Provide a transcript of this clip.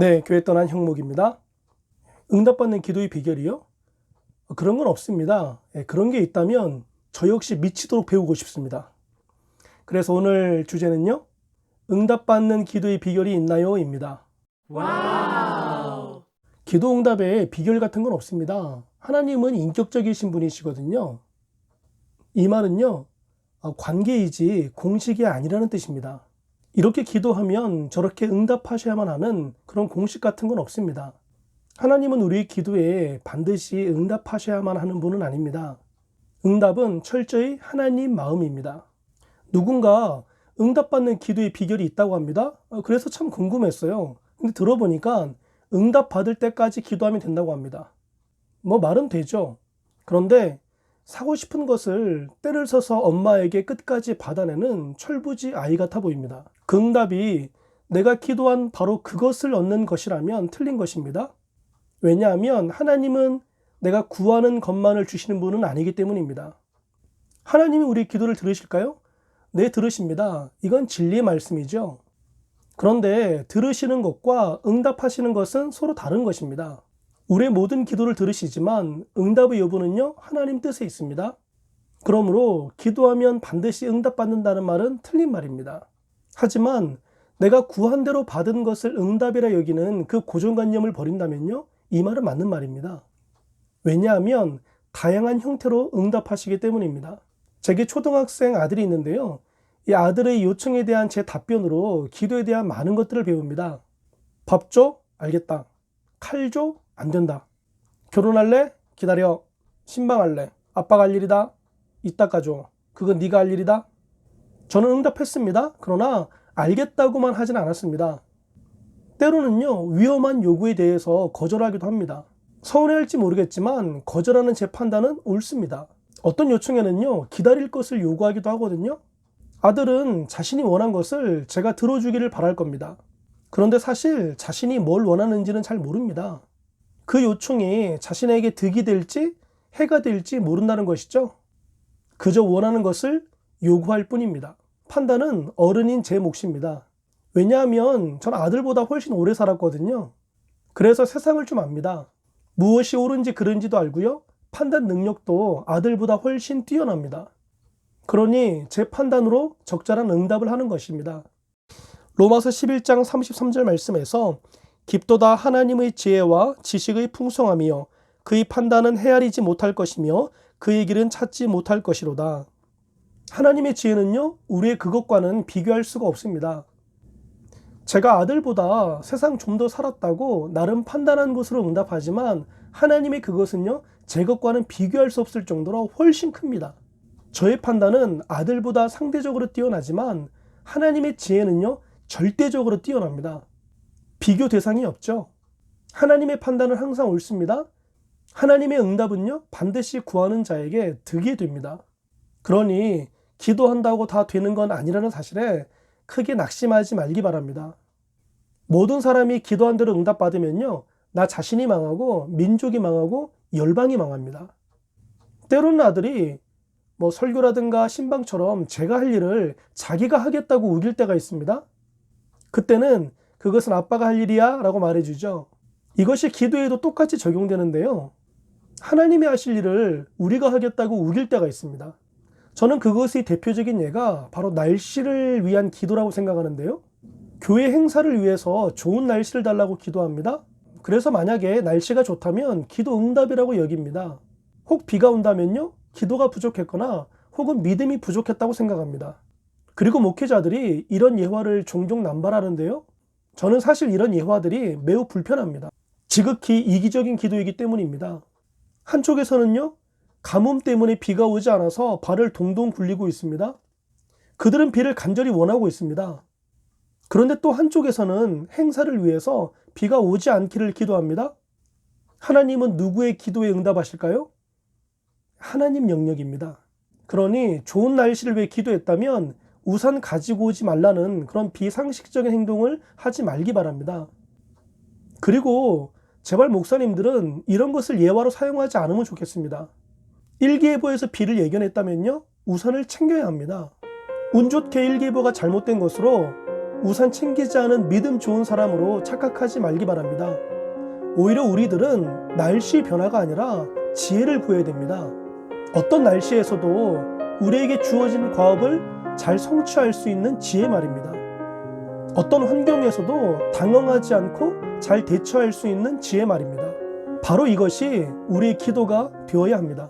네, 교회 떠난 형목입니다. 응답받는 기도의 비결이요? 그런 건 없습니다. 그런 게 있다면 저 역시 미치도록 배우고 싶습니다. 그래서 오늘 주제는요, 응답받는 기도의 비결이 있나요? 입니다. 와우. 기도 응답에 비결 같은 건 없습니다. 하나님은 인격적이신 분이시거든요. 이 말은요, 관계이지 공식이 아니라는 뜻입니다. 이렇게 기도하면 저렇게 응답하셔야만 하는 그런 공식 같은 건 없습니다. 하나님은 우리의 기도에 반드시 응답하셔야만 하는 분은 아닙니다. 응답은 철저히 하나님 마음입니다. 누군가 응답받는 기도의 비결이 있다고 합니다. 그래서 참 궁금했어요. 근데 들어보니까 응답받을 때까지 기도하면 된다고 합니다. 뭐 말은 되죠. 그런데 사고 싶은 것을 때를 서서 엄마에게 끝까지 받아내는 철부지 아이 같아 보입니다. 그 응답이 내가 기도한 바로 그것을 얻는 것이라면 틀린 것입니다. 왜냐하면 하나님은 내가 구하는 것만을 주시는 분은 아니기 때문입니다. 하나님이 우리 기도를 들으실까요? 네, 들으십니다. 이건 진리의 말씀이죠. 그런데 들으시는 것과 응답하시는 것은 서로 다른 것입니다. 우리의 모든 기도를 들으시지만 응답의 여부는요, 하나님 뜻에 있습니다. 그러므로 기도하면 반드시 응답받는다는 말은 틀린 말입니다. 하지만 내가 구한 대로 받은 것을 응답이라 여기는 그 고정관념을 버린다면요, 이 말은 맞는 말입니다. 왜냐하면 다양한 형태로 응답하시기 때문입니다. 제게 초등학생 아들이 있는데요. 이 아들의 요청에 대한 제 답변으로 기도에 대한 많은 것들을 배웁니다. 밥 줘? 알겠다. 칼 줘? 안 된다. 결혼할래? 기다려. 신방할래? 아빠가 할 일이다. 이따 가줘. 그건 네가 할 일이다. 저는 응답했습니다. 그러나 알겠다고만 하진 않았습니다. 때로는요, 위험한 요구에 대해서 거절하기도 합니다. 서운해할지 모르겠지만 거절하는 제 판단은 옳습니다. 어떤 요청에는요, 기다릴 것을 요구하기도 하거든요. 아들은 자신이 원한 것을 제가 들어주기를 바랄 겁니다. 그런데 사실 자신이 뭘 원하는지는 잘 모릅니다. 그 요청이 자신에게 득이 될지 해가 될지 모른다는 것이죠. 그저 원하는 것을 요구할 뿐입니다. 판단은 어른인 제 몫입니다. 왜냐하면 전 아들보다 훨씬 오래 살았거든요. 그래서 세상을 좀 압니다. 무엇이 옳은지 그른지도 알고요. 판단 능력도 아들보다 훨씬 뛰어납니다. 그러니 제 판단으로 적절한 응답을 하는 것입니다. 로마서 11장 33절 말씀에서 깊도다 하나님의 지혜와 지식의 풍성함이요 그의 판단은 헤아리지 못할 것이며 그의 길은 찾지 못할 것이로다. 하나님의 지혜는요, 우리의 그것과는 비교할 수가 없습니다. 제가 아들보다 세상 좀 더 살았다고 나름 판단한 것으로 응답하지만 하나님의 그것은요, 제 것과는 비교할 수 없을 정도로 훨씬 큽니다. 저의 판단은 아들보다 상대적으로 뛰어나지만 하나님의 지혜는요, 절대적으로 뛰어납니다. 비교 대상이 없죠. 하나님의 판단은 항상 옳습니다. 하나님의 응답은요, 반드시 구하는 자에게 득이 됩니다. 그러니 기도한다고 다 되는 건 아니라는 사실에 크게 낙심하지 말기 바랍니다. 모든 사람이 기도한 대로 응답받으면요, 나 자신이 망하고 민족이 망하고 열방이 망합니다. 때로는 아들이 설교라든가 신방처럼 제가 할 일을 자기가 하겠다고 우길 때가 있습니다. 그때는 그것은 아빠가 할 일이야 라고 말해주죠. 이것이 기도에도 똑같이 적용되는데요. 하나님이 하실 일을 우리가 하겠다고 우길 때가 있습니다. 저는 그것의 대표적인 예가 바로 날씨를 위한 기도라고 생각하는데요. 교회 행사를 위해서 좋은 날씨를 달라고 기도합니다. 그래서 만약에 날씨가 좋다면 기도 응답이라고 여깁니다. 혹 비가 온다면요, 기도가 부족했거나 혹은 믿음이 부족했다고 생각합니다. 그리고 목회자들이 이런 예화를 종종 남발하는데요. 저는 사실 이런 예화들이 매우 불편합니다. 지극히 이기적인 기도이기 때문입니다. 한쪽에서는요, 가뭄 때문에 비가 오지 않아서 발을 동동 굴리고 있습니다. 그들은 비를 간절히 원하고 있습니다. 그런데 또 한쪽에서는 행사를 위해서 비가 오지 않기를 기도합니다. 하나님은 누구의 기도에 응답하실까요? 하나님 영역입니다. 그러니 좋은 날씨를 위해 기도했다면 우산 가지고 오지 말라는 그런 비상식적인 행동을 하지 말기 바랍니다. 그리고 제발 목사님들은 이런 것을 예화로 사용하지 않으면 좋겠습니다. 일기예보에서 비를 예견했다면요, 우산을 챙겨야 합니다. 운 좋게 일기예보가 잘못된 것으로 우산 챙기지 않은 믿음 좋은 사람으로 착각하지 말기 바랍니다. 오히려 우리들은 날씨 변화가 아니라 지혜를 구해야 됩니다. 어떤 날씨에서도 우리에게 주어진 과업을 잘 성취할 수 있는 지혜 말입니다. 어떤 환경에서도 당황하지 않고 잘 대처할 수 있는 지혜 말입니다. 바로 이것이 우리의 기도가 되어야 합니다.